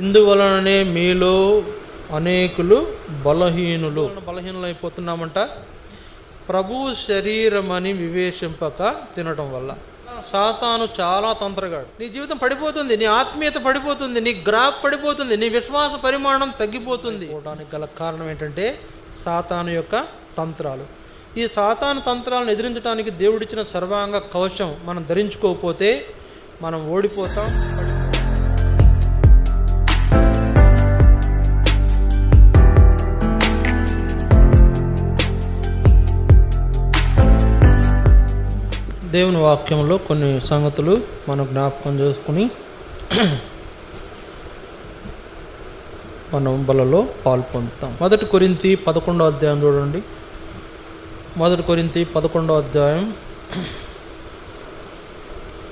ఇందువలననే మీలో అనేకులు బలహీనులైపోతున్నామంట. ప్రభువు శరీరమని వివేచింపక తినటం వల్ల. సాతాను చాలా తంత్రగాడు. నీ జీవితం పడిపోతుంది, నీ ఆత్మీయత పడిపోతుంది, నీ గ్రాఫ్ పడిపోతుంది, నీ విశ్వాస పరిమాణం తగ్గిపోతుంది. పోవడానికి గల కారణం ఏంటంటే సాతాను యొక్క తంత్రాలు. ఈ సాతాను తంత్రాలను ఎదిరించడానికి దేవుడిచ్చిన సర్వాంగ కవచం మనం ధరించుకోకపోతే మనం ఓడిపోతాం. దేవుని వాక్యంలో కొన్ని సంగతులు మనం జ్ఞాపకం చేసుకుని మనం బలలో పాల్పొందుతాం. 1 కొరింథీ 11వ అధ్యాయం చూడండి. 1 కొరింథీ 11వ అధ్యాయం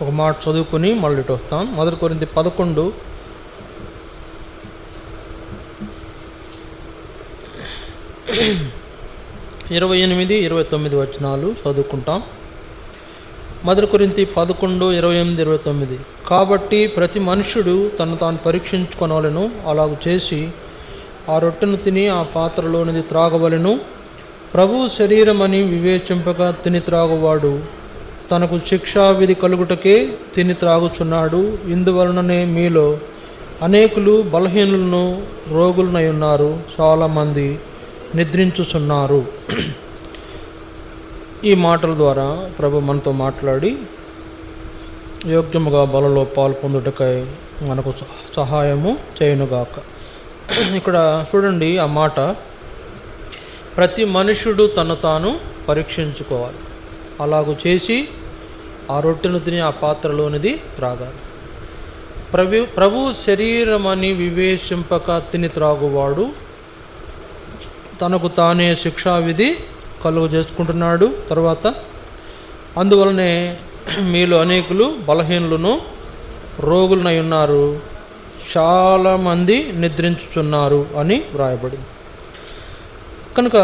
ఒక మాట చదువుకుని మళ్ళీ ఇటు వస్తాం. 1 కొరింథీ 11 28, 29 వచనాలు చదువుకుంటాం. 1 కొరింథీ 11, 28, 29. కాబట్టి ప్రతి మనుష్యుడు తను తాను పరీక్షించుకొనవలెను, అలాగూ చేసి ఆ రొట్టెను తిని ఆ పాత్రలోనిది త్రాగవలెను. ప్రభువు శరీరమని వివేచింపక తిని త్రాగువాడు తనకు శిక్షావిధి కలుగుటకే తిని త్రాగుచున్నాడు. ఇందువలననే మీలో అనేకులు బలహీనులను రోగులనై ఉన్నారు, చాలామంది నిద్రించుచున్నారు. ఈ మాటల ద్వారా ప్రభు మనతో మాట్లాడి యోగ్యముగా బలలో పాల్పొందుటకై మనకు సహాయము చేయునుగాక. ఇక్కడ చూడండి ఆ మాట, ప్రతి మనుష్యుడు తను తాను పరీక్షించుకోవాలి, అలాగూ చేసి ఆ రొట్టెను తిని ఆ పాత్రలోనిది త్రాగాలి. ప్రభు శరీరమని వివేచింపక తిని త్రాగువాడు తనకు తానే శిక్షావిధి కలుగు చేసుకుంటున్నాడు. తర్వాత అందువలనే మీలో అనేకులు బలహీనులను రోగులనై ఉన్నారు, చాలామంది నిద్రించుచున్నారు అని వ్రాయబడింది. కనుక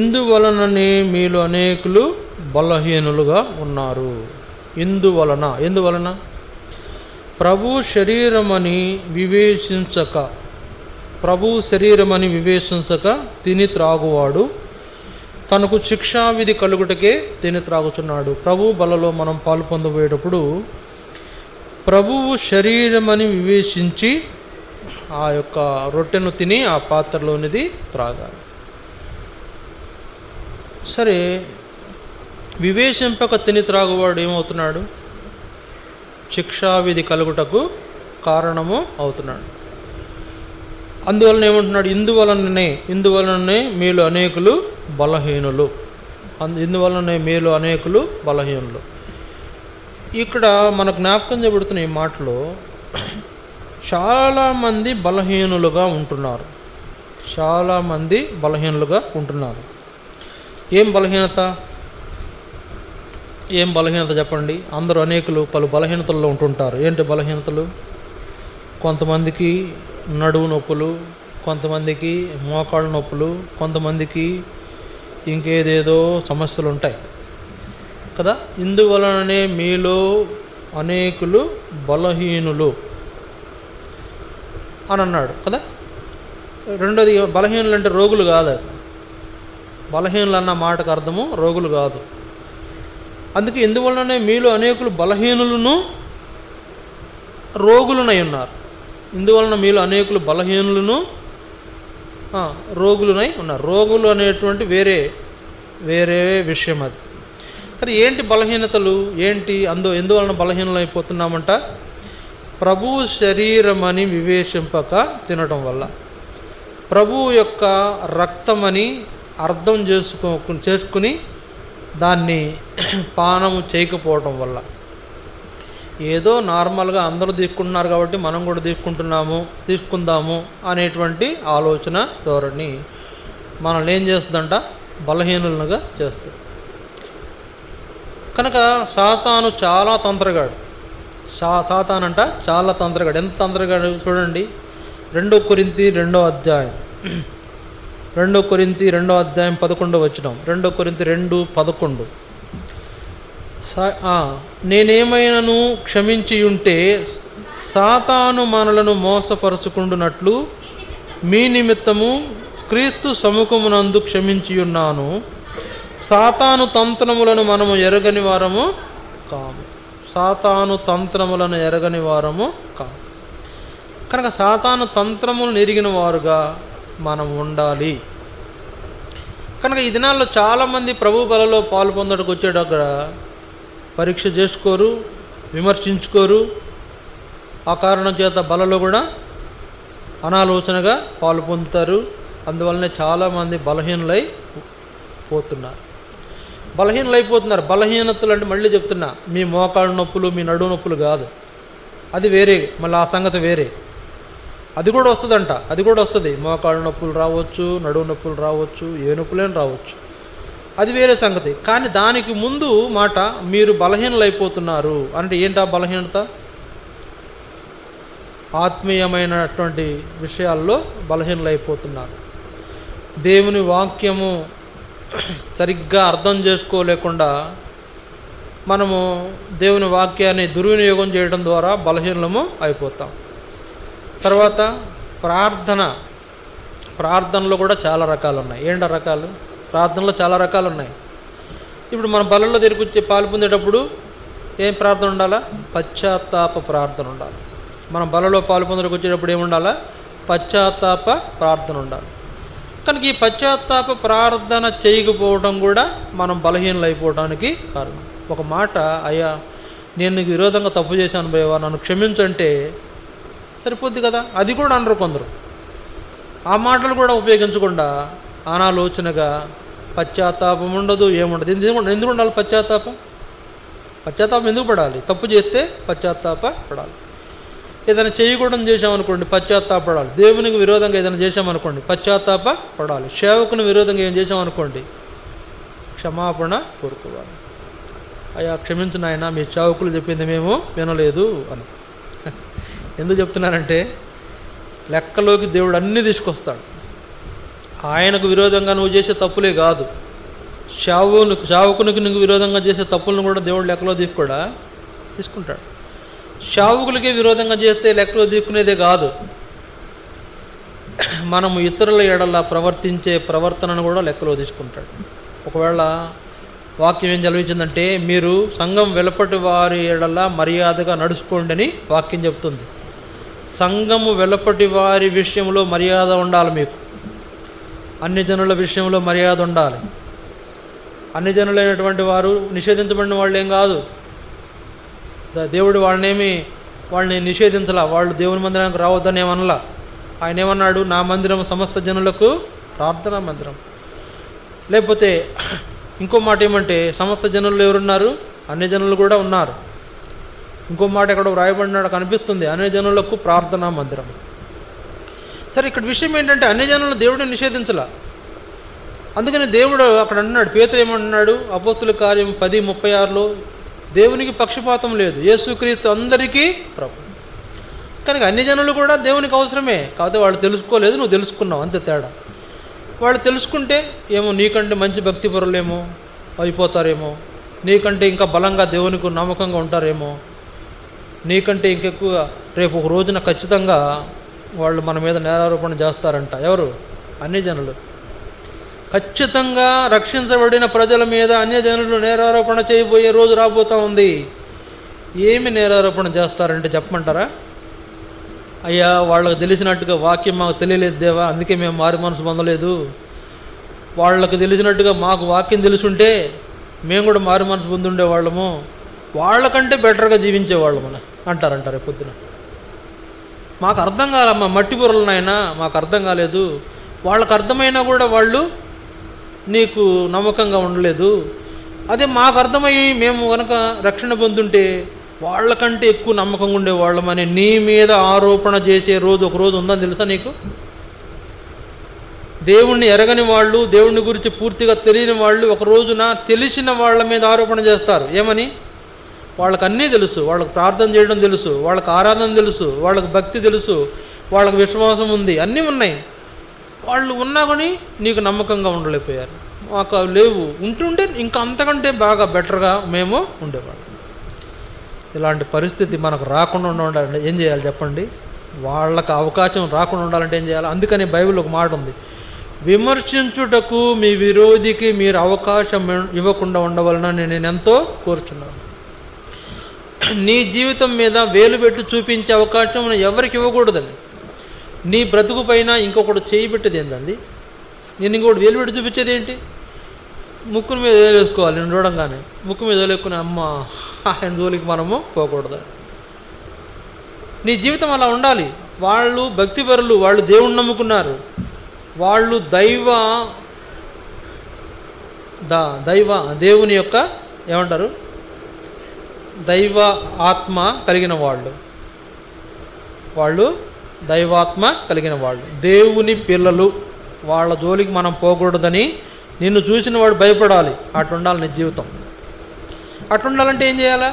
ఇందువలననే మీలో అనేకులు బలహీనులుగా ఉన్నారు. ఎందువలన ప్రభు శరీరమని వివేచించక తిని త్రాగువాడు తనకు శిక్షావిధి కలుగుటకే తిని త్రాగుచున్నాడు. ప్రభు బలలో మనం పాలు పొందబోయేటప్పుడు ప్రభువు శరీరమని వివేచించి ఆ యొక్క రొట్టెను తిని ఆ పాత్రలోనిది త్రాగాలి. సరే, వివేచింపక తిని త్రాగువాడు ఏమవుతున్నాడు? శిక్షావిధి కలుగుటకు కారణము అవుతున్నాడు. అందువలన ఏమంటున్నాడు? ఇందువలననే మీలో అనేకులు బలహీనులు. ఇక్కడ మన జ్ఞాపకం చేయబడుతున్న ఈ మాటలో చాలామంది బలహీనులుగా ఉంటున్నారు. ఏం బలహీనత చెప్పండి. అందరూ అనేకులు పలు బలహీనతల్లో ఉంటుంటారు. ఏంటి బలహీనతలు? కొంతమందికి నడువు నొప్పులు, కొంతమందికి మోకాళ్ళ నొప్పులు, కొంతమందికి ఇంకేదేదో సమస్యలు ఉంటాయి కదా. ఇందువలననే మీలో అనేకులు బలహీనులు అని అన్నాడు కదా. రెండోది, బలహీనులు అంటే రోగులు కాదు. బలహీనులు అన్న మాటకు అర్థము రోగులు కాదు. అందుకే ఇందువలననే మీలో అనేకులు బలహీనులను రోగులనై ఉన్నారు. ఇందువలన మీలో అనేకులు బలహీనులను రోగులనై ఉన్నారు. రోగులు అనేటువంటి వేరే విషయం అది. సరే, ఏంటి బలహీనతలు ఏంటి? ఎందువలన బలహీనలు అయిపోతున్నామంట? ప్రభువు శరీరమని వివేచింపక తినటం వల్ల, ప్రభువు యొక్క రక్తమని అర్థం చేసుకుని దాన్ని పానము చేయకపోవటం వల్ల, ఏదో నార్మల్గా అందరూ తీసుకుంటున్నారు కాబట్టి మనం కూడా తీసుకుందాము అనేటువంటి ఆలోచన ధోరణి మనల్ని ఏం చేస్తుందంట? బలహీనులుగా చేస్తుంది. కనుక సాతాను చాలా తంత్రగాడు. సాతానంట చాలా తంత్రగాడు. ఎంత తంత్రగాడు చూడండి. 2 కొరింథీ 2వ అధ్యాయం 11వ వచనం. 2 కొరింథీ 2:11. నేనేమైనాను క్షమించి ఉంటే సాతాను మనలను మోసపరుచుకుంటున్నట్లు మీ నిమిత్తము క్రీస్తు సముఖమునందు క్షమించియున్నాను. సాతాను తంత్రములను మనము ఎరగని వారము కాము. సాతాను తంత్రములను ఎరగని వారము కాము. కనుక సాతాను తంత్రములను ఎరిగిన వారుగా మనం ఉండాలి. కనుక ఈ దినాల్లో చాలామంది ప్రభు బలలో పాలు పొందడానికి వచ్చేటక్కడ పరీక్ష చేసుకోరు, విమర్శించుకోరు. ఆ కారణం చేత బలలో కూడా అనాలోచనగా పాలు పొందుతారు. అందువల్లనే చాలామంది బలహీనలైపోతున్నారు. బలహీనతలు అంటే మళ్ళీ చెప్తున్నా, మీ మోకాళ్ళ నొప్పులు, మీ నడుము నొప్పులు కాదు, అది వేరే. మళ్ళీ ఆ సంగతి వేరే. అది కూడా వస్తుందంట, అది కూడా వస్తుంది. మోకాళ్ళ నొప్పులు రావచ్చు, నడుము నొప్పులు రావచ్చు, ఏ నొప్పులైనా రావచ్చు, అది వేరే సంగతి. కానీ దానికి ముందు మాట మీరు బలహీనలైపోతున్నారు అంటే ఏంటా బలహీనత? ఆత్మీయమైనటువంటి విషయాల్లో బలహీనలైపోతున్నారు. దేవుని వాక్యము సరిగ్గా అర్థం చేసుకోలేకుండా మనము దేవుని వాక్యాన్ని దుర్వినియోగం చేయడం ద్వారా బలహీనలము అయిపోతాం. తర్వాత ప్రార్థనలో కూడా చాలా రకాలు ఉన్నాయి. ఏంటా రకాలు? ప్రార్థనలో చాలా రకాలు ఉన్నాయి. ఇప్పుడు మన బలలో తిరిగి పాలు పొందేటప్పుడు ఏం ప్రార్థన ఉండాలా? పశ్చాత్తాప ప్రార్థన ఉండాలి. మనం బలలో పాలు పొందడానికి వచ్చేటప్పుడు ఏముండాలా? పశ్చాత్తాప ప్రార్థన ఉండాలి. కనుక ఈ పశ్చాత్తాప ప్రార్థన చేయకపోవడం కూడా మనం బలహీనలు అయిపోవడానికి కారణం. ఒక మాట, అయ్యా నేను నీకు విరోధంగా తప్పు చేశాను భయవా, నన్ను క్షమించంటే సరిపోద్ది కదా. అది కూడా అనరు కొందరు. ఆ మాటలు కూడా ఉపయోగించకుండా అనాలోచనగా పశ్చాత్తాపం ఉండదు, ఏముండదు. ఎందుకు ఉండాలి పశ్చాత్తాపం? ఎందుకు పడాలి? తప్పు చేస్తే పశ్చాత్తాప పడాలి. ఏదైనా చేయకూడదు చేసామనుకోండి పశ్చాత్తాపడాలి. దేవునికి విరోధంగా ఏదైనా చేసామనుకోండి పశ్చాత్తాప పడాలి. సేవకుని విరోధంగా ఏం చేసామనుకోండి క్షమాపణ కోరుకోవాలి. అయ్యా క్షమించు నాయన, మీ సేవకులు చెప్పింది మేము వినలేదు అని. ఎందుకు చెప్తున్నారంటే లెక్కలోకి దేవుడు అన్నీ తీసుకొస్తాడు. ఆయనకు విరోధంగా నువ్వు చేసే తప్పులే కాదు, సేవకునికి నువ్వు విరోధంగా చేసే తప్పులను కూడా దేవుడు లెక్కలో తీసుకుంటాడు. సేవకులకే విరోధంగా చేస్తే లెక్కలో తీసుకునేదే కాదు, మనము ఇతరుల ఎడల ప్రవర్తించే ప్రవర్తనను కూడా లెక్కలో తీసుకుంటాడు. ఒకవేళ వాక్యం ఏం చదివించిందంటే మీరు సంఘం వెలుపటి వారి ఎడల మర్యాదగా నడుచుకోండి అని వాక్యం చెప్తుంది. సంఘము వెలుపటి వారి విషయంలో మర్యాద ఉండాలి. మీకు అన్ని జనుల విషయంలో మర్యాద ఉండాలి. అన్ని జనులైనటువంటి వారు నిషేధించబడిన వాళ్ళు ఏం కాదు. దేవుడు వాళ్ళని నిషేధించలా. వాళ్ళు దేవుని మందిరానికి రావద్దని ఏమనలా. ఆయన ఏమన్నాడు? నా మందిరం సమస్త జనులకు ప్రార్థనా మందిరం. లేకపోతే ఇంకో మాట ఏమంటే సమస్త జనులు ఎవరున్నారు? అన్ని జనులు కూడా ఉన్నారు. ఇంకో మాట ఎక్కడో వ్రాయబడినాడు కనిపిస్తుంది, అన్ని జనులకు ప్రార్థనా మందిరం. సరే, ఇక్కడ విషయం ఏంటంటే అన్ని జనులను దేవుడిని నిషేధించలా. అందుకని దేవుడు అక్కడ అంటున్నాడు, పేతురు ఏమంటున్నాడు అపోస్తుల కార్యం 10:36లో, దేవునికి పక్షపాతం లేదు, యేసుక్రీస్తు అందరికీ ప్రభు. కనుక అన్ని జనులు కూడా దేవునికి అవసరమే. కాకపోతే వాళ్ళు తెలుసుకోలేదు, నువ్వు తెలుసుకున్నావు, అంతే తేడా. వాళ్ళు తెలుసుకుంటే ఏమో నీకంటే మంచి భక్తి పరులేమో అయిపోతారేమో, నీకంటే ఇంకా బలంగా దేవునికి నమ్మకంగా ఉంటారేమో, నీకంటే ఇంకెక్కువ రేపు ఒక రోజున ఖచ్చితంగా వాళ్ళు మన మీద నేరారోపణ చేస్తారంట. ఎవరు? అన్ని జనులు. ఖచ్చితంగా రక్షించబడిన ప్రజల మీద అన్యజనులు నేరారోపణ చేయబోయే రోజు రాబోతూ ఉంది. ఏమి నేరారోపణ చేస్తారంటే చెప్పమంటారా? అయ్యా వాళ్ళకు తెలిసినట్టుగా వాక్యం మాకు తెలియలేదు దేవా, అందుకే మేము మారు మనసు పొందలేదు. వాళ్ళకు తెలిసినట్టుగా మాకు వాక్యం తెలుసుంటే మేము కూడా మారు మనసు పొంది ఉండేవాళ్ళము, వాళ్ళకంటే బెటర్గా జీవించేవాళ్ళము అంటారు పొద్దున. మాకు అర్థం కాలమ్మా, మట్టి బుర్రలు నాయనా, మాకు అర్థం కాలేదు. వాళ్ళకు అర్థమైనా కూడా వాళ్ళు నీకు నమ్మకంగా ఉండలేదు. అదే మాకు అర్థమయ్యి మేము కనుక రక్షణ పొందుంటే వాళ్ళకంటే ఎక్కువ నమ్మకంగా ఉండేవాళ్ళమని నీ మీద ఆరోపణ చేసే రోజు ఒక రోజు ఉందని తెలుసా నీకు? దేవుణ్ణి ఎరగని వాళ్ళు, దేవుని గురించి పూర్తిగా తెలియని వాళ్ళు ఒక రోజున తెలిసిన వాళ్ళ మీద ఆరోపణ చేస్తారు. ఏమని? వాళ్ళకి అన్నీ తెలుసు, వాళ్ళకి ప్రార్థన చేయడం తెలుసు, వాళ్ళకి ఆరాధన తెలుసు, వాళ్ళకి భక్తి తెలుసు, వాళ్ళకి విశ్వాసం ఉంది, అన్నీ ఉన్నాయి. వాళ్ళు ఉన్నా కానీ నీకు నమ్మకంగా ఉండలేకపోయారు. మాకు లేవు, ఉంటుంటే ఇంకా అంతకంటే బాగా బెటర్గా మేము ఉండేవాళ్ళం. ఇలాంటి పరిస్థితి మనకు రాకుండా ఉండాలంటే ఏం చేయాలి చెప్పండి? వాళ్ళకు అవకాశం రాకుండా ఉండాలంటే ఏం చేయాలి? అందుకని బైబిల్లో ఒక మాట ఉంది, విమర్శించుటకు మీ విరోధికి మీరు అవకాశం ఇవ్వకుండా ఉండవాలని నేను ఎంతో కోరుచున్నాను. నీ జీవితం మీద వేలు పెట్టి చూపించే అవకాశం ఎవరికి ఇవ్వకూడదని. నీ బ్రతుకు పైన ఇంకొకటి చేయి పెట్టేది ఏంటండి? నేను ఇంకొకటి వేలు పెట్టి చూపించేది ఏంటి? ముక్కుని మీద వేలేసుకోవాలి. నేను చూడంగానే ముక్కు మీద వేలేసుకుని అమ్మ ఆయన జోలికి మనము పోకూడదు. నీ జీవితం అలా ఉండాలి. వాళ్ళు భక్తిపరులు, వాళ్ళు దేవుణ్ణి నమ్ముకున్నారు, వాళ్ళు దేవుని యొక్క ఏమంటారు, దైవ ఆత్మ కలిగిన వాళ్ళు దైవాత్మ కలిగిన వాళ్ళు, దేవుని పిల్లలు. వాళ్ళ జోలికి మనం పోకూడదని నిన్ను చూసిన వాడు భయపడాలి. అట్లుండాలి నీ జీవితం. అట్లుండాలంటే ఏం చేయాలా?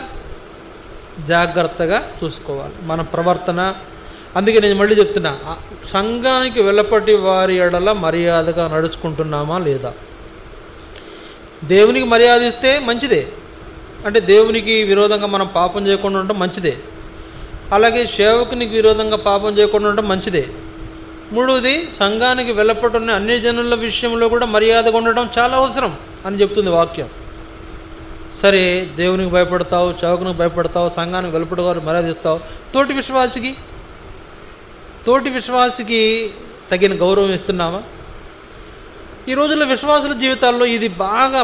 జాగ్రత్తగా చూసుకోవాలి మన ప్రవర్తన. అందుకే నేను మళ్ళీ చెప్తున్నా, సంఘానికి వెలపటి వారి ఎడల మర్యాదగా నడుచుకుంటున్నామా లేదా? దేవునికి మర్యాద ఇస్తే మంచిదే, అంటే దేవునికి విరోధంగా మనం పాపం చేయకుండా ఉండటం మంచిదే. అలాగే సేవకునికి విరోధంగా పాపం చేయకుండా ఉండటం మంచిదే. మూడవది, సంఘానికి వెలపటున్న అన్ని జనుల విషయంలో కూడా మర్యాదగా ఉండటం చాలా అవసరం అని చెప్తుంది వాక్యం. సరే, దేవునికి భయపడతావు, సేవకునికి భయపడతావు, సంఘానికి వెలపటి వారు మర్యాద ఇస్తావు, తోటి విశ్వాసికి తగిన గౌరవం ఇస్తున్నామా? ఈ రోజుల్లో విశ్వాసుల జీవితాల్లో ఇది బాగా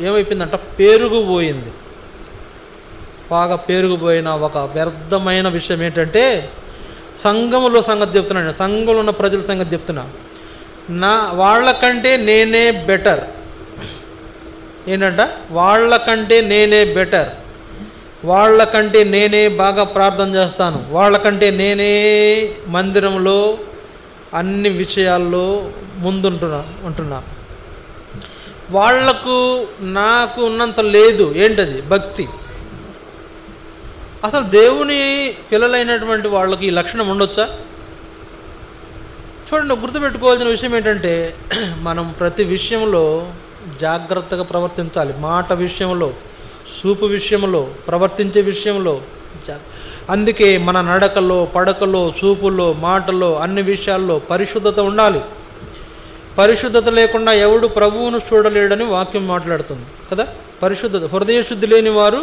ఏమైపోయిందంట, పేరుకుపోయింది. బాగా పేరుకుపోయిన ఒక వ్యర్థమైన విషయం ఏంటంటే, సంఘంలో సంగతి చెప్తున్నాను, సంఘంలో ఉన్న ప్రజల సంగతి చెప్తున్నా. వాళ్ళకంటే నేనే బెటర్. ఏంటంట? వాళ్ళకంటే నేనే బెటర్, వాళ్ళకంటే నేనే బాగా ప్రార్థన చేస్తాను, వాళ్ళకంటే నేనే మందిరంలో అన్ని విషయాల్లో ఉంటున్నా. వాళ్లకు నాకు ఉన్నంత లేదు. ఏంటది? భక్తి. అసలు దేవుని పిల్లలైనటువంటి వాళ్ళకి ఈ లక్షణం ఉండొచ్చా? చూడండి, గుర్తుపెట్టుకోవాల్సిన విషయం ఏంటంటే, మనం ప్రతి విషయంలో జాగ్రత్తగా ప్రవర్తించాలి. మాట విషయంలో, చూపు విషయంలో, ప్రవర్తించే విషయంలో. అందుకే మన నడకలో, పడకలో, చూపులో, మాటలో, అన్ని విషయాల్లో పరిశుద్ధత ఉండాలి. పరిశుద్ధత లేకుండా ఎవడు ప్రభువును చూడలేడని వాక్యం మాట్లాడుతుంది కదా. పరిశుద్ధత, హృదయ శుద్ధి లేని వారు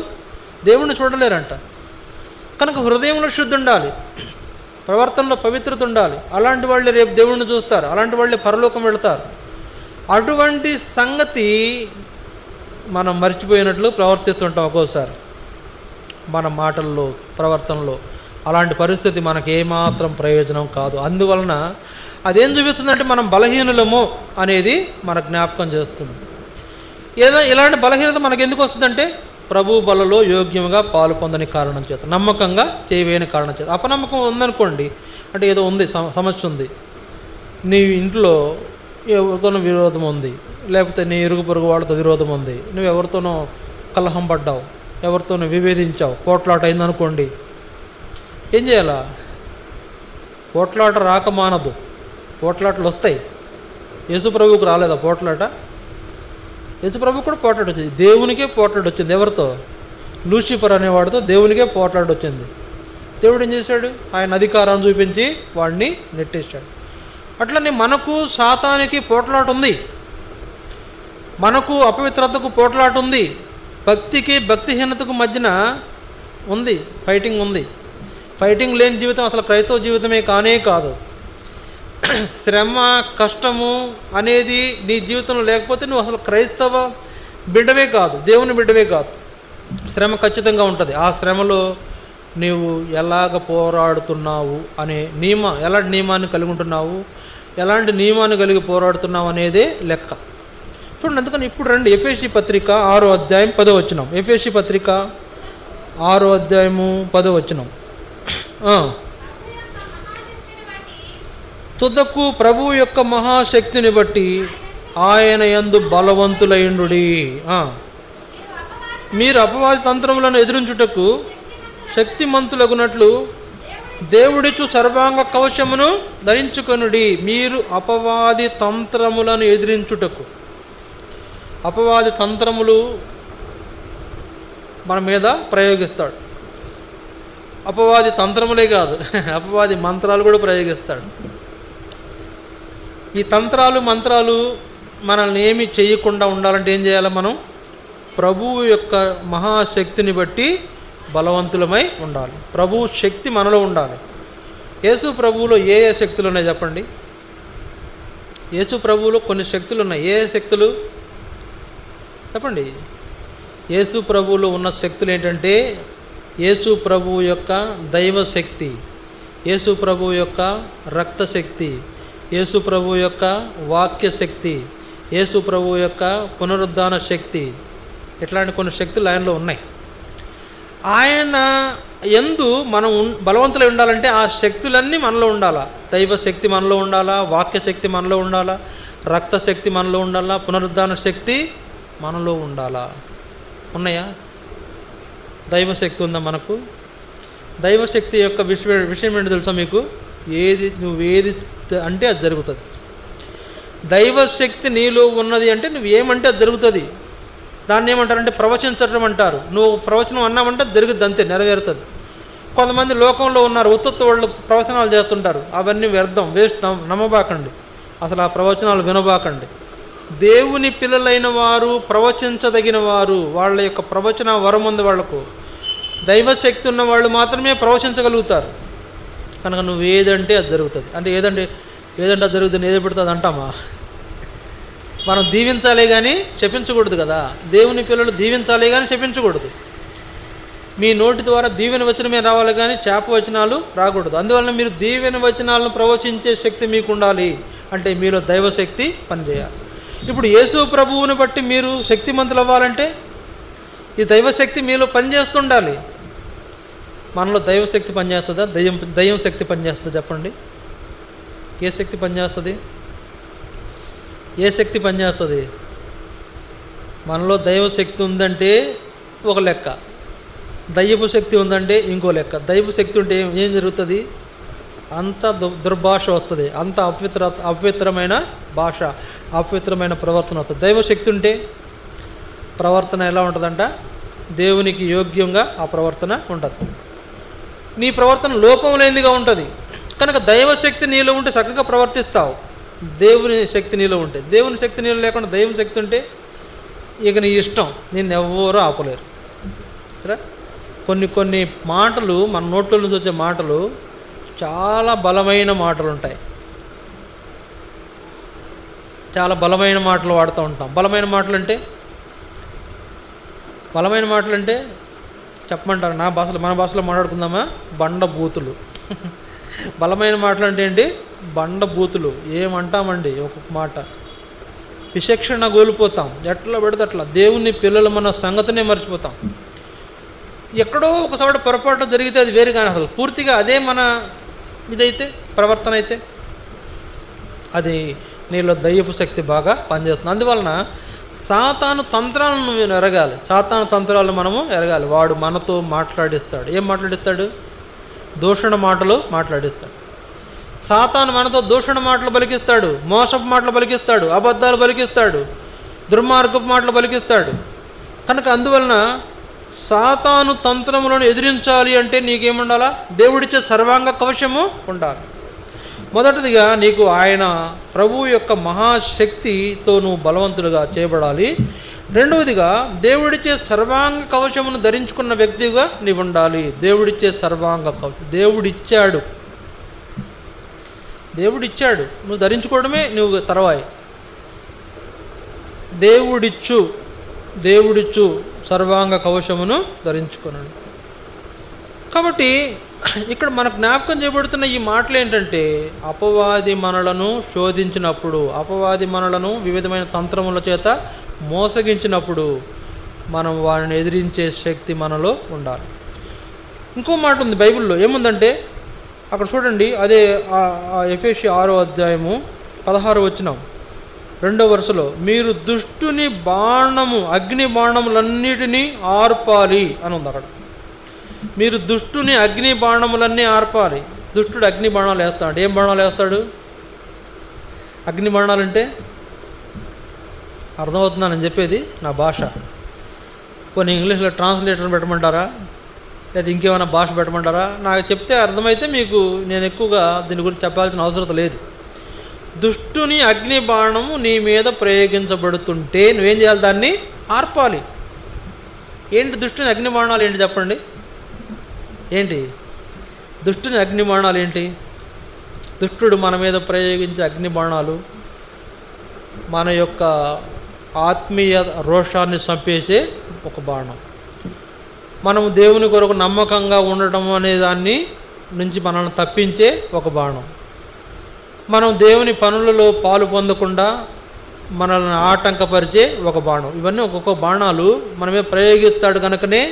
దేవుణ్ణి చూడలేరంట. కనుక హృదయంలో శుద్ధి ఉండాలి, ప్రవర్తనలో పవిత్రత ఉండాలి. అలాంటి వాళ్ళే రేపు దేవుణ్ణి చూస్తారు, అలాంటి వాళ్ళే పరలోకం వెళతారు. అటువంటి సంగతి మనం మర్చిపోయినట్లు ప్రవర్తిస్తుంటాం ఒక్కోసారి మన మాటల్లో, ప్రవర్తనలో. అలాంటి పరిస్థితి మనకు ఏమాత్రం ప్రయోజనం కాదు. అందువలన అదేం చూపిస్తుందంటే మనం బలహీనులము అనేది మన జ్ఞాపకం చేస్తుంది. ఇలాంటి బలహీనత మనకు ఎందుకు వస్తుందంటే, ప్రభు బలలో యోగ్యంగా పాలు పొందని కారణం చేత, నమ్మకంగా చేయలేని కారణం చేత. అపనమ్మకం ఉందనుకోండి, అంటే ఏదో ఉంది, సమస్య ఉంది, నీ ఇంట్లో ఎవరితోనో విరోధం ఉంది, లేకపోతే నీ ఇరుగు పొరుగు వాళ్ళతో విరోధం ఉంది, నువ్వు ఎవరితోనో కలహం పడ్డావు, ఎవరితోనో విభేదించావు, పోట్లాట అయిందనుకోండి, ఏం చేయాలా? పోట్లాట రాక మానదు, పోట్లాటలు వస్తాయి. యేసుప్రభువుకు రాలేదా పోట్లాట? యేసుప్రభు కూడా పోట్లాట వచ్చింది, దేవునికే పోట్లాట వచ్చింది. ఎవరితో? లూసిఫర్ అనేవాడితో దేవునికే పోట్లాట వచ్చింది. దేవుడు ఏం చేశాడు? ఆయన అధికారాన్ని చూపించి వాడిని నెట్టేశాడు. అట్లనే మనకు సాతానికి పోట్లాట ఉంది, మనకు అపవిత్రతకు పోట్లాట ఉంది, భక్తికి భక్తిహీనతకు మధ్యన ఉంది, ఫైటింగ్ ఉంది. ఫైటింగ్ లేని జీవితం అసలు క్రైస్తవ జీవితమే కానే కాదు. శ్రమ, కష్టము అనేది నీ జీవితంలో లేకపోతే నువ్వు అసలు క్రైస్తవ బిడ్డవే కాదు, దేవుని బిడ్డవే కాదు. శ్రమ ఖచ్చితంగా ఉంటుంది. ఆ శ్రమలో నీవు ఎలాగ పోరాడుతున్నావు అనే ఎలాంటి నియమాన్ని కలిగి ఉంటున్నావు, ఎలాంటి నియమాన్ని కలిగి పోరాడుతున్నావు అనేదే లెక్క. చూడండి, అందుకని ఇప్పుడు రండి, ఎఫెసీ పత్రిక 6వ అధ్యాయం 10వ వచనం. ఎఫెసీ పత్రిక 6వ అధ్యాయము 10వ వచనం. తుదకు ప్రభువు యొక్క మహాశక్తిని బట్టి ఆయన యందు బలవంతులైండుడి. మీరు అపవాది తంత్రములను ఎదిరించుటకు శక్తిమంతులగునట్లు దేవుడిచ్చు సర్వాంగ కవచమును ధరించుకొనుడి. మీరు అపవాది తంత్రములను ఎదిరించుటకు. అపవాది తంత్రములు మన మీద ప్రయోగిస్తాడు. అపవాది తంత్రములే కాదు, అపవాది మంత్రాలు కూడా ప్రయోగిస్తాడు. ఈ తంత్రాలు మంత్రాలు మనల్ని ఏమి చేయకుండా ఉండాలంటే ఏం చేయాలి? మనం ప్రభువు యొక్క మహాశక్తిని బట్టి బలవంతులమై ఉండాలి. ప్రభువు శక్తి మనలో ఉండాలి. యేసు ప్రభువులో ఏ ఏ శక్తులు ఉన్నాయి చెప్పండి? యేసు ప్రభువులో కొన్ని శక్తులు ఉన్నాయి. ఏ శక్తులు చెప్పండి? యేసు ప్రభువులో ఉన్న శక్తులు ఏంటంటే, యేసు ప్రభువు యొక్క దైవశక్తి, యేసు ప్రభువు యొక్క రక్తశక్తి, యేసు ప్రభువు యొక్క వాక్య శక్తి, యేసు ప్రభువు యొక్క పునరుద్ధాన శక్తి, ఇట్లాంటి కొన్ని శక్తులు ఆయనలో ఉన్నాయి. ఆయన యందు మనం బలవంతులై ఉండాలంటే ఆ శక్తులన్నీ మనలో ఉండాలా. దైవశక్తి మనలో ఉండాలా, వాక్య శక్తి మనలో ఉండాలా, రక్తశక్తి మనలో ఉండాలా, పునరుద్ధాన శక్తి మనలో ఉండాలా. ఉన్నాయా? దైవశక్తి ఉందా మనకు? దైవశక్తి యొక్క విషయం ఏంటో తెలుసా మీకు? నువ్వేది అంటే అది జరుగుతుంది. దైవశక్తి నీలో ఉన్నది అంటే నువ్వు ఏమంటే అది జరుగుతుంది. దాన్ని ఏమంటారంటే ప్రవచించడం అంటారు. నువ్వు ప్రవచనం అన్నామంటే జరుగుద్ది, అంతే, నెరవేరుతుంది. కొంతమంది లోకంలో ఉన్నారు, ఉత్తత్త వాళ్ళు ప్రవచనాలు చేస్తుంటారు. అవన్నీ వ్యర్థం, వేస్ట్, నమ్మబాకండి. అసలు ఆ ప్రవచనాలు వినబాకండి. దేవుని పిల్లలైన వారు, ప్రవచించదగిన వారు, వాళ్ళ యొక్క ప్రవచన వరం ఉంది వాళ్లకు. దైవశక్తి ఉన్న వాళ్ళు మాత్రమే ప్రవచించగలుగుతారు. కనుక నువ్వు ఏదంటే అది జరుగుతుంది. అంటే ఏదంటే అది జరుగుతుంది, ఏది పెడుతుంది అంటామా? మనం దీవించాలే కానీ శపించకూడదు కదా. దేవుని పిల్లలు దీవించాలే కానీ శపించకూడదు. మీ నోటి ద్వారా దీవెన వచనమే రావాలి కానీ చేప వచనాలు రాకూడదు. అందువలన మీరు దీవెన వచనాలను ప్రవచించే శక్తి మీకు ఉండాలి. అంటే మీలో దైవశక్తి పనిచేయాలి. ఇప్పుడు యేసు ప్రభువుని బట్టి మీరు శక్తిమంతులు అవ్వాలంటే ఈ దైవశక్తి మీలో పనిచేస్తుండాలి. మనలో దైవశక్తి పనిచేస్తుందా? దయ్యం శక్తి పనిచేస్తుందా? చెప్పండి. ఏ శక్తి పనిచేస్తుంది? ఏ శక్తి పనిచేస్తుంది? మనలో దైవశక్తి ఉందంటే ఒక లెక్క, దయ్యపు శక్తి ఉందంటే ఇంకో లెక్క. దైవ శక్తి ఉంటే ఏం జరుగుతుంది? అంత దుర్భాష వస్తుంది, అంత అపవిత్రమైన భాష, అపవిత్రమైన ప్రవర్తన వస్తుంది. దైవశక్తి ఉంటే ప్రవర్తన ఎలా ఉంటుందంట? దేవునికి యోగ్యంగా ఆ ప్రవర్తన ఉంటుంది. నీ ప్రవర్తన లోపం లేనిదిగా ఉంటుంది. కనుక దైవశక్తి నీలో ఉంటే చక్కగా ప్రవర్తిస్తావు. దేవుని శక్తి నీలో ఉంటే, దేవుని శక్తి నీలో లేకుండా దైవం శక్తి ఉంటే ఇక నీ ఇష్టం, నిన్ను ఎవ్వరూ ఆపలేరు. కొన్ని మాటలు మన నోట్ల నుంచి వచ్చే మాటలు చాలా బలమైన మాటలు ఉంటాయి. చాలా బలమైన మాటలు వాడుతూ ఉంటాం. బలమైన మాటలు అంటే చెప్పమంటారు? మన భాషలో మాట్లాడుకుందామా? బండబూతులు. బలమైన మాటలు అంటే ఏంటి? బండబూతులు. ఏమంటామండి ఒక్కొక్క మాట? విచక్షణ కోల్పోతాం. ఎట్లా పెడితే అట్లా దేవుని పిల్లలు మన సంగతినే మర్చిపోతాం. ఎక్కడో ఒకసారి పొరపాటు జరిగితే అది వేరు, కానీ అసలు పూర్తిగా అదే మన ఇదైతే ప్రవర్తన అయితే అది నీలో దయ్యపు శక్తి బాగా పనిచేస్తుంది. అందువలన సాతాను తంత్రాలను నువ్వు ఎరగాలి. సాతాను తంత్రాలను మనము ఎరగాలి. వాడు మనతో మాట్లాడిస్తాడు. ఏం మాట్లాడిస్తాడు? దూషణ మాటలు మాట్లాడిస్తాడు. సాతాను మనతో దూషణ మాటలు పలికిస్తాడు, మోసపు మాటలు పలికిస్తాడు, అబద్ధాలు పలికిస్తాడు, దుర్మార్గపు మాటలు పలికిస్తాడు. కనుక అందువలన సాతాను తంత్రములను ఎదిరించాలి అంటే నీకేముండాలా? దేవుడిచ్చే సర్వాంగ కవచము ఉండాలి. మొదటిదిగా నీకు ఆయన ప్రభువు యొక్క మహాశక్తితో నువ్వు బలవంతులుగా చేయబడాలి. రెండవదిగా దేవుడిచ్చే సర్వాంగ కవచమును ధరించుకున్న వ్యక్తిగా నీవు ఉండాలి. దేవుడిచ్చే సర్వాంగ కవచం దేవుడిచ్చాడు, నువ్వు ధరించుకోవడమే నువ్వు తర్వాయి. దేవుడిచ్చు సర్వాంగ కవచమును ధరించుకున్నాడు. కాబట్టి ఇక్కడ మనకు జ్ఞాపకం చేయబడుతున్న ఈ మాటలు ఏంటంటే, అపవాది మనలను శోధించినప్పుడు, అపవాది మనలను వివిధమైన తంత్రముల చేత మోసగించినప్పుడు మనం వారిని ఎదిరించే శక్తి మనలో ఉండాలి. ఇంకో మాట ఉంది బైబిల్లో. ఏముందంటే అక్కడ చూడండి, అదే ఎఫెసీ 6వ అధ్యాయము 16వ వచనం 2వ వరుసలో, మీరు దుష్టుని బాణము, అగ్ని బాణములన్నిటినీ ఆర్పాలి అని ఉంది అక్కడ. మీరు దుష్టుని అగ్ని బాణములన్నీ ఆర్పాలి. దుష్టుడు అగ్ని బాణాలు వేస్తాడు. ఏం బాణాలు వేస్తాడు? అగ్ని బాణాలు అంటే అర్థమవుతుందా నేను చెప్పేది? నా భాష కొన్ని ఇంగ్లీష్లో ట్రాన్స్లేటర్ పెట్టమంటారా? లేదా ఇంకేమైనా భాష పెట్టమంటారా? నాకు చెప్తే అర్థమైతే మీకు నేను ఎక్కువగా దీని గురించి చెప్పాల్సిన అవసరం లేదు. దుష్టుని అగ్ని బాణము నీ మీద ప్రయోగించబడుతుంటే నువ్వేం చేయాలి? దాన్ని ఆర్పాలి. ఏంటి దుష్టుని అగ్ని బాణాలు ఏంటి చెప్పండి? ఏంటి దుష్టుని అగ్ని బాణాలు ఏంటి? దుష్టుడు మన మీద ప్రయోగించే అగ్ని బాణాలు మన యొక్క ఆత్మీయ రోషాన్ని చంపేసే ఒక బాణం. మనము దేవుని కొరకు నమ్మకంగా ఉండటం అనే దాన్ని నుంచి మనల్ని తప్పించే ఒక బాణం. మనం దేవుని పనులలో పాలు పొందకుండా మనల్ని ఆటంకపరిచే ఒక బాణం. ఇవన్నీ ఒక్కొక్క బాణాలు మనమే ప్రయోగిస్తాడు కనుకనే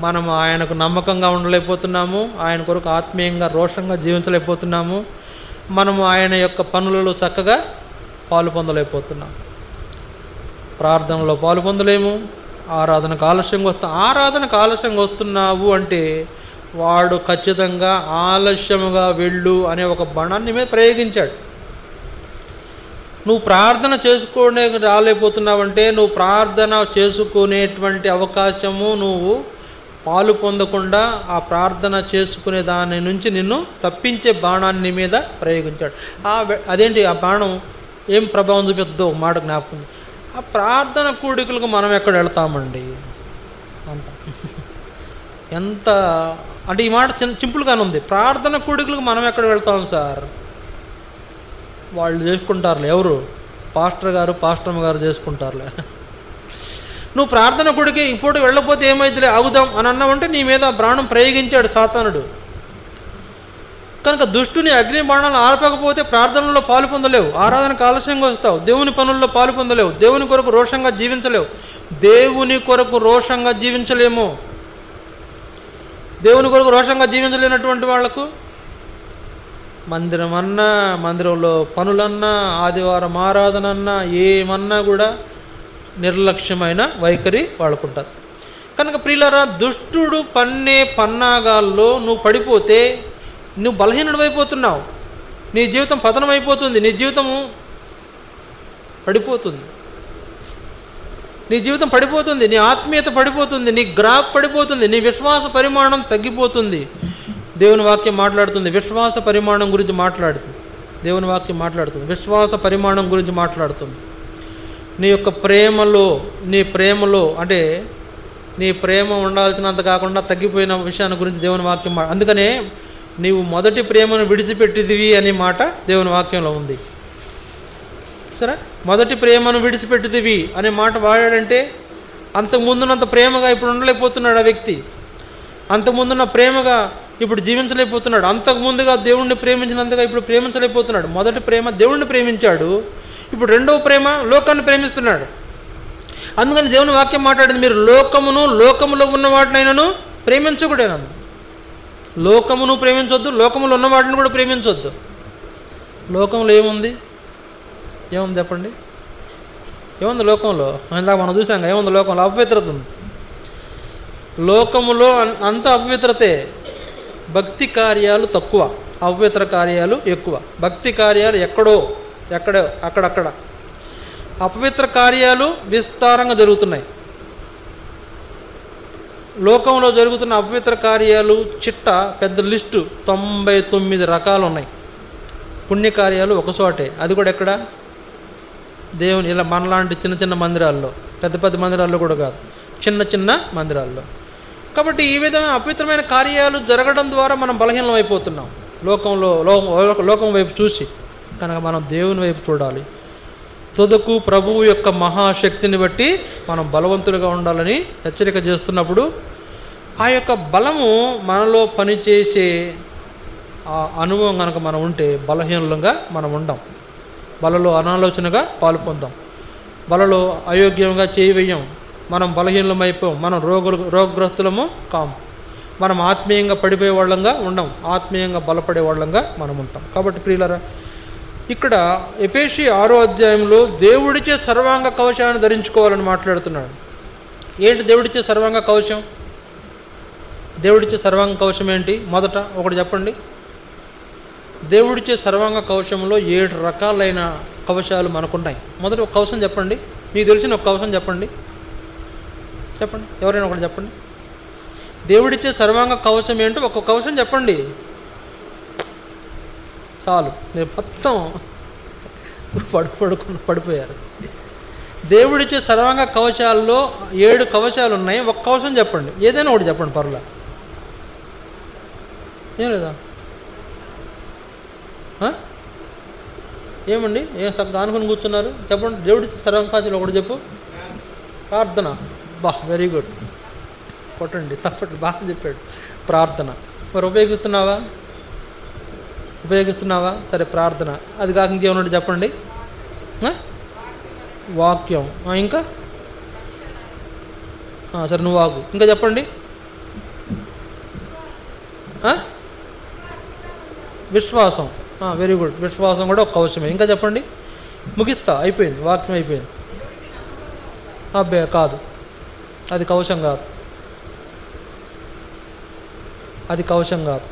మనం ఆయనకు నమ్మకంగా ఉండలేకపోతున్నాము, ఆయన కొరకు ఆత్మీయంగా రోషంగా జీవించలేకపోతున్నాము, మనము ఆయన యొక్క పనులలో చక్కగా పాలు పొందలేకపోతున్నాము, ప్రార్థనలో పాలు పొందలేము, ఆరాధనకు ఆలస్యంగా వస్తున్నావు అంటే వాడు ఖచ్చితంగా ఆలస్యముగా వెళ్ళు అనే ఒక బాణాన్ని మీద ప్రయోగించాడు. నువ్వు ప్రార్థన చేసుకునే రాలేకపోతున్నావంటే నువ్వు ప్రార్థన చేసుకునేటువంటి అవకాశము నువ్వు పాలు పొందకుండా ఆ ప్రార్థన చేసుకునే దాని నుంచి నిన్ను తప్పించే బాణాన్ని మీద ప్రయోగించాడు. అదేంటి ఆ బాణం ఏం ప్రభావం చూపిద్దో మాట జ్ఞాపకం. ఆ ప్రార్థన కూడికలకు మనం ఎక్కడ వెళ్తామండి అంట. ఎంత అంటే ఈ మాట సింపుల్గానే ఉంది. ప్రార్థన కూడికలకు మనం ఎక్కడ వెళ్తాం సార్? వాళ్ళు చేసుకుంటారులే. ఎవరు? పాస్టర్ గారు పాస్టర్మ గారు చేసుకుంటారులే. నువ్వు ప్రార్థన కూడికి ఇప్పుడు వెళ్ళకపోతే ఏమైతుందిలే ఆగుదాం అని అన్నావంటే నీ మీద ప్రాణం ప్రయోగించాడు సాతానుడు. కనుక దుష్టుని అగ్ని బాణాలను ఆర్పకపోతే ప్రార్థనలో పాలు పొందలేవు, ఆరాధనకు ఆలస్యంగా వస్తావు, దేవుని పనుల్లో పాలు పొందలేవు, దేవుని కొరకు రోషంగా జీవించలేవు. దేవుని కొరకు రోషంగా జీవించలేము. దేవుని కొరకు రోషంగా జీవించలేనటువంటి వాళ్లకు మందిరం అన్నా, మందిరంలో పనులన్నా, ఆదివారం ఆరాధన అన్నా, ఏమన్నా కూడా నిర్లక్ష్యమైన వైఖరి వాళ్ళకుంటుంది. కనుక ప్రియులారా, దుష్టుడు పన్నే పన్నాగాల్లో నువ్వు పడిపోతే నువ్వు బలహీనుడివైపోతున్నావు, నీ జీవితం పతనమైపోతుంది, నీ జీవితము పడిపోతుంది, నీ జీవితం పడిపోతుంది, నీ ఆత్మీయత పడిపోతుంది, నీ గ్రాఫ్ పడిపోతుంది, నీ విశ్వాస పరిమాణం తగ్గిపోతుంది. దేవుని వాక్యం మాట్లాడుతుంది, విశ్వాస పరిమాణం గురించి మాట్లాడుతుంది. దేవుని వాక్యం మాట్లాడుతుంది, విశ్వాస పరిమాణం గురించి మాట్లాడుతుంది. నీ యొక్క ప్రేమలో అంటే నీ ప్రేమ ఉండాల్సినంత కాకుండా తగ్గిపోయిన విషయాన్ని గురించి దేవుని వాక్యం అందుకనే నీవు మొదటి ప్రేమను విడిచిపెట్టిదివి అనే మాట దేవుని వాక్యంలో ఉంది. సరే, మొదటి ప్రేమను విడిచిపెట్టిదివి అనే మాట వాడాడంటే అంతకుముందున్నంత ప్రేమగా ఇప్పుడు ఉండలేకపోతున్నాడు ఆ వ్యక్తి. అంతకుముందున్న ప్రేమగా ఇప్పుడు జీవించలేకపోతున్నాడు. అంతకుముందుగా దేవుణ్ణి ప్రేమించినంతగా ఇప్పుడు ప్రేమించలేకపోతున్నాడు. మొదటి ప్రేమ దేవుణ్ణి ప్రేమించాడు, ఇప్పుడు రెండవ ప్రేమ లోకాన్ని ప్రేమిస్తున్నాడు. అందుకని దేవుని వాక్యం మాట్లాడింది, మీరు లోకములో ఉన్న వాటినైనాను ప్రేమించకూడదు. లోకమును ప్రేమించొద్దు, లోకములో ఉన్న వాటిని కూడా ప్రేమించొద్దు. లోకంలో ఏముంది చెప్పండి? ఏముంది లోకంలో? ఇందాక మనం చూసాం, ఏముంది లోకంలో? అపవిత్రత ఉంది. లోకములో అంత అపవిత్రతే. భక్తి కార్యాలు తక్కువ, అపవిత్ర కార్యాలు ఎక్కువ. భక్తి కార్యాలు ఎక్కడో అక్కడక్కడ, అపవిత్ర కార్యాలు విస్తారంగా జరుగుతున్నాయి. లోకంలో జరుగుతున్న అపవిత్ర కార్యాలు చిట్ట పెద్ద లిస్టు 99 రకాలు ఉన్నాయి. పుణ్యకార్యాలు ఒక చోటే, అది కూడా ఎక్కడ? దేవుని ఇలా మనలాంటి చిన్న మందిరాల్లో, పెద్ద మందిరాల్లో కూడా కాదు, చిన్న మందిరాల్లో. కాబట్టి ఈ విధమైన అపవిత్రమైన కార్యాలు జరగడం ద్వారా మనం బలహీనం అయిపోతున్నాం లోకం వైపు చూసి. కనుక మనం దేవుని వైపు చూడాలి. తుదకు ప్రభువు యొక్క మహాశక్తిని బట్టి మనం బలవంతులుగా ఉండాలని హెచ్చరిక చేస్తున్నప్పుడు ఆ యొక్క బలము మనలో పనిచేసే ఆ అనుభవం కనుక మనం ఉంటే బలహీనంగా మనం ఉండం. బలలో అనాలోచనగా పాలు పొందాం, బలలో అయోగ్యంగా చేయి వేయం, మనం బలహీనమైపోయాం, మనం రోగగ్రస్తులము కాము, మనం ఆత్మీయంగా పడిపోయే వాళ్ళంగా ఉండం, ఆత్మీయంగా బలపడే వాళ్ళంగా మనం ఉంటాం. కాబట్టి ప్రియులారా, ఇక్కడ ఎఫెసీ 6వ అధ్యాయంలో దేవుడిచే సర్వాంగ కవచాన్ని ధరించుకోవాలని మాట్లాడుతున్నాడు. ఏంటి దేవుడిచే సర్వాంగ కవచం? దేవుడిచే సర్వాంగ కవచం ఏంటి? మొదట ఒకటి చెప్పండి. దేవుడిచే సర్వాంగ కవచంలో 7 రకాలైన కవచాలు మనకున్నాయి. మొదట ఒక కవచం చెప్పండి, మీకు తెలిసిన ఒక కవచం చెప్పండి. ఎవరైనా ఒకటి చెప్పండి. దేవుడిచ్చే సర్వాంగ కవచం ఏంటో ఒక్కొక్క కవచం చెప్పండి చాలు. నేను మొత్తం పడిపోయారు. దేవుడిచ్చే సర్వాంగ కవచాల్లో 7 కవచాలు ఉన్నాయి. ఒక కవచం చెప్పండి, ఏదైనా ఒకటి చెప్పండి పర్లా. ఏం లేదా? ఏమండి ఏం చక్కగా అనుకుని కూర్చున్నారు? చెప్పండి. దేవుడిచ్చే సర్వాంగ కవచాలు ఒకటి చెప్పు. ప్రార్థన. వెరీ గుడ్, కొట్టండి తప్పండి, బాగా చెప్పాడు. ప్రార్థన. మరి ఉపయోగిస్తున్నావా? సరే, ప్రార్థన. అది కాక ఇంకేమన్నా చెప్పండి. వాక్యం. ఇంకా సరే, నువ్వు ఆగు. ఇంకా చెప్పండి. విశ్వాసం. వెరీ గుడ్, విశ్వాసం కూడా ఒక కవచమే. ఇంకా చెప్పండి. ముగిస్తా, అయిపోయింది, వాక్యం అయిపోయింది. అబ్బే కాదు, అది కవచం కాదు.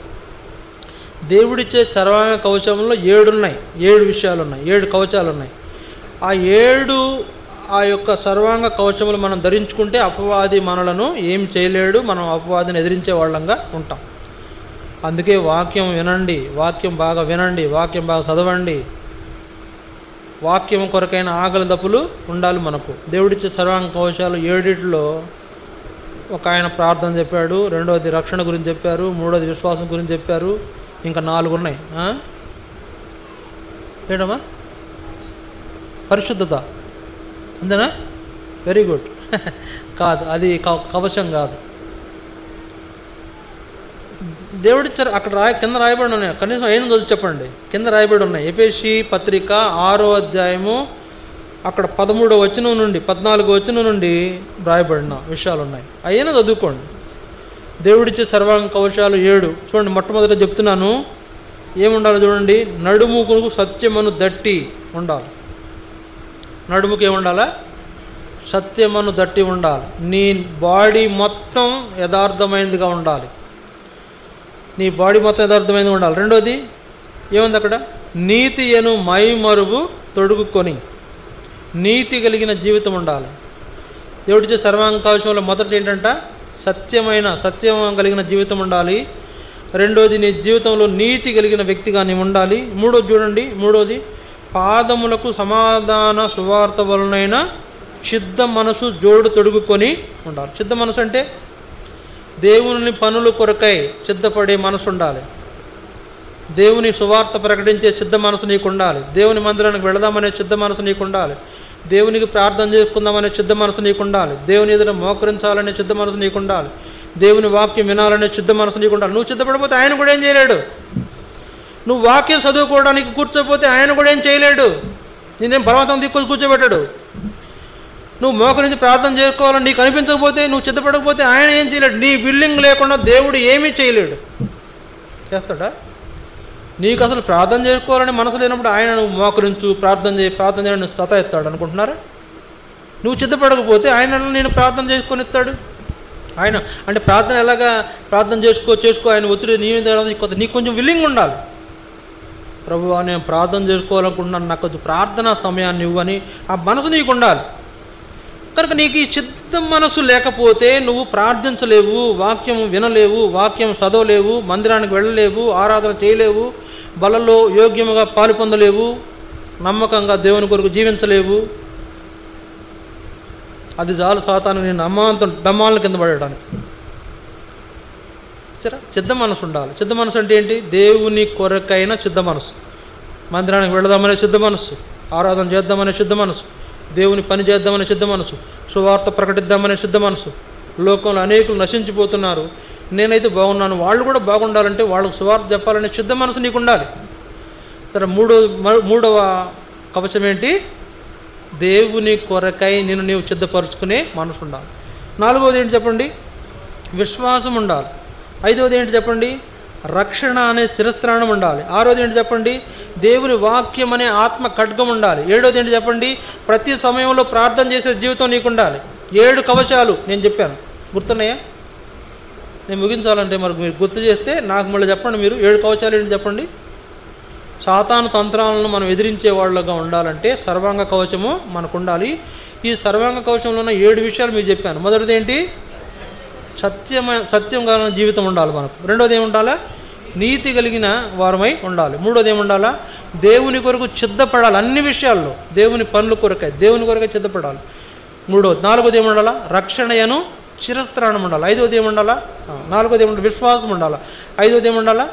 దేవుడిచ్చే సర్వాంగ కవచంలో 7 ఉన్నాయి, 7 విషయాలు ఉన్నాయి, 7 కవచాలు ఉన్నాయి. ఆ 7 ఆ యొక్క సర్వాంగ కవచములు మనం ధరించుకుంటే అపవాది మనలను ఏం చేయలేడు, మనం అపవాదిని ఎదిరించే వాళ్ళంగా ఉంటాం. అందుకే వాక్యం వినండి, వాక్యం బాగా వినండి, వాక్యం బాగా చదవండి. వాక్యం కొరకైన ఆకలి దప్పులు ఉండాలి మనకు. దేవుడిచ్చే సర్వాంగ కవచాలు 7లో ఒక ఆయన ప్రార్థన చెప్పాడు, 2వది రక్షణ గురించి చెప్పారు, 3వది విశ్వాసం గురించి చెప్పారు, ఇంకా 4 ఉన్నాయి. ఏడమ్మా? పరిశుద్ధత. అంతేనా? Very good. కాదు, అది కవచం కాదు. దేవుడిచ్చారు అక్కడ కింద రాయబడి ఉన్నాయి. కనీసం 5 చదువు చెప్పండి. కింద రాయబడి ఉన్నాయి. ఎఫెసీ పత్రిక 6వ అధ్యాయము అక్కడ 13వ వచనం నుండి 14వ వచనం నుండి రాయబడిన విషయాలు ఉన్నాయి. అయినా చదువుకోండి. దేవుడిచ్చే సర్వాంగ కవచాలు 7. చూడండి, మొట్టమొదట చెప్తున్నాను, ఏముండాలి చూడండి. నడుముకు సత్యమను దట్టి ఉండాలి. నడుముకి ఏముండాలా? సత్యమను దట్టి ఉండాలి. నీ బాడీ మొత్తం యథార్థమైనదిగా ఉండాలి. నీ బాడీ మొత్తం యథార్థమైనది ఉండాలి. 2వది ఏముంది అక్కడ? నీతి అను మైమరువు తొడుగుకొని నీతి కలిగిన జీవితం ఉండాలి. దేవుడిచ్చే సర్వాంగ కవచంలో మొదటి ఏంటంట? సత్యం కలిగిన జీవితం ఉండాలి. 2వది నీ జీవితంలో నీతి కలిగిన వ్యక్తిగా నీవు ఉండాలి. 3వది చూడండి, 3వది పాదములకు సమాధాన సువార్త వలనైన సిద్ధ మనసు జోడు తొడుగుకొని ఉండాలి. సిద్ధ మనసు అంటే దేవుని పనుల కొరకై సిద్ధపడే మనసు ఉండాలి. దేవుని సువార్త ప్రకటించే సిద్ధ మనసు నీకు ఉండాలి. దేవుని మందిరానికి వెళదామనే సిద్ధ మనసు నీకు ఉండాలి. దేవునికి ప్రార్థన చేసుకుందామనే సిద్ధ మనసు నీకు ఉండాలి. దేవుని ఎదుట మోకరించాలనే సిద్ధ మనసు నీకు ఉండాలి. దేవుని వాక్యం వినాలనే సిద్ధ మనసు నీకు ఉండాలి. నువ్వు సిద్ధపడిపోతే ఆయన కూడా ఏం చేయలేడు. నువ్వు వాక్యం చదువుకోవడానికి కూర్చోపోతే ఆయన కూడా ఏం చేయలేడు. నేనేం బలవంతం దిక్కు కూర్చోబెట్టాడు. నువ్వు మోకరించి ప్రార్థన చేసుకోవాలని నీకు అనిపించకపోతే, నువ్వు సిద్ధపడకపోతే ఆయన ఏం చేయలేడు. నీ బిల్లింగ్ లేకుండా దేవుడు ఏమీ చేయలేడు. చేస్తాడా? నీకు అసలు ప్రార్థన చేసుకోవాలని మనసు లేనప్పుడు ఆయన నువ్వు మోకరించు ప్రార్థన చేయని సత ఎత్తాడు అనుకుంటున్నారా? నువ్వు సిద్ధపడకపోతే ఆయన నేను ప్రార్థన చేసుకొని ఇస్తాడు. ఆయన అంటే ప్రార్థన ఎలాగా ప్రార్థన చేసుకో ఆయన ఒత్తిడి నీకు కొంచెం విల్లింగ్ ఉండాలి. ప్రభువా, నేను ప్రార్థన చేసుకోవాలనుకుంటున్నాను, నాకు కొంచెం ప్రార్థనా సమయాన్ని ఇవ్వని ఆ మనసు నీకు ఉండాలి. కనుక నీకు ఈ సిద్ధ మనసు లేకపోతే నువ్వు ప్రార్థించలేవు, వాక్యం వినలేవు, వాక్యం చదవలేవు, మందిరానికి వెళ్ళలేవు, ఆరాధన చేయలేవు, బలలో యోగ్యముగా పాలు పొందలేవు, నమ్మకంగా దేవుని కొరకు జీవించలేవు. అది చాలు సాతాను నేను అమ్మాంతం డమ్మాల కింద పడేయడానికి. సరే, సిద్ధ మనసు ఉండాలి. సిద్ధ మనసు అంటే ఏంటి? దేవుని కొరకైన సిద్ధ మనసు. మందిరానికి వెళదామనే సిద్ధ మనసు, ఆరాధన చేద్దామనే సిద్ధ మనసు, దేవుని పని చేద్దామనే సిద్ధ మనసు, సువార్త ప్రకటిద్దామనే సిద్ధ మనసు. లోకంలో అనేకులు నశించిపోతున్నారు, నేనైతే బాగున్నాను, వాళ్ళు కూడా బాగుండాలంటే వాళ్ళకు సువార్త చెప్పాలనే సిద్ధ మనసు నీకు ఉండాలి. సరే, మూడవ కవచం ఏంటి? దేవుని కొరకై నిన్ను నీవు సిద్ధపరుచుకునే మనసు ఉండాలి. 4వది ఏంటి చెప్పండి? విశ్వాసం ఉండాలి. 5వది ఏంటి చెప్పండి? రక్షణ అనే శిరస్త్రాణం ఉండాలి. 6వది ఏంటి చెప్పండి? దేవుని వాక్యం అనే ఆత్మ ఖడ్గం ఉండాలి. 7వది ఏంటి చెప్పండి? ప్రతి సమయంలో ప్రార్థన చేసే జీవితం నీకు ఉండాలి. 7 కవచాలు నేను చెప్పాను, గుర్తున్నాయా? నేను ముగించాలంటే మరి మీరు గుర్తు చేస్తే నాకు మళ్ళీ చెప్పండి. మీరు 7 కవచాలు ఏంటి చెప్పండి? సాతాను తంత్రాలను మనం ఎదిరించే వాళ్ళగా ఉండాలంటే సర్వాంగ కవచము మనకు ఉండాలి. ఈ సర్వాంగ కవచంలో ఉన్న 7 విషయాలు మీకు చెప్పాను. మొదటిది ఏంటి? సత్యం కలిగిన జీవితం ఉండాలి మనకు. రెండోది ఏముండాలా? నీతి కలిగిన వారమై ఉండాలి. మూడోది ఏముండాలా? దేవుని కొరకు సిద్ధపడాలి. అన్ని విషయాల్లో దేవుని పనుల కొరకై, దేవుని కొరకై సిద్ధపడాలి. నాలుగోది ఏముండాలా? రక్షణయను శిరస్త్రాణం ఉండాలి. ఐదోది ఏముండాలా? నాలుగోది ఏముండాలి? విశ్వాసం ఉండాలి. ఐదోది ఏముండాలా?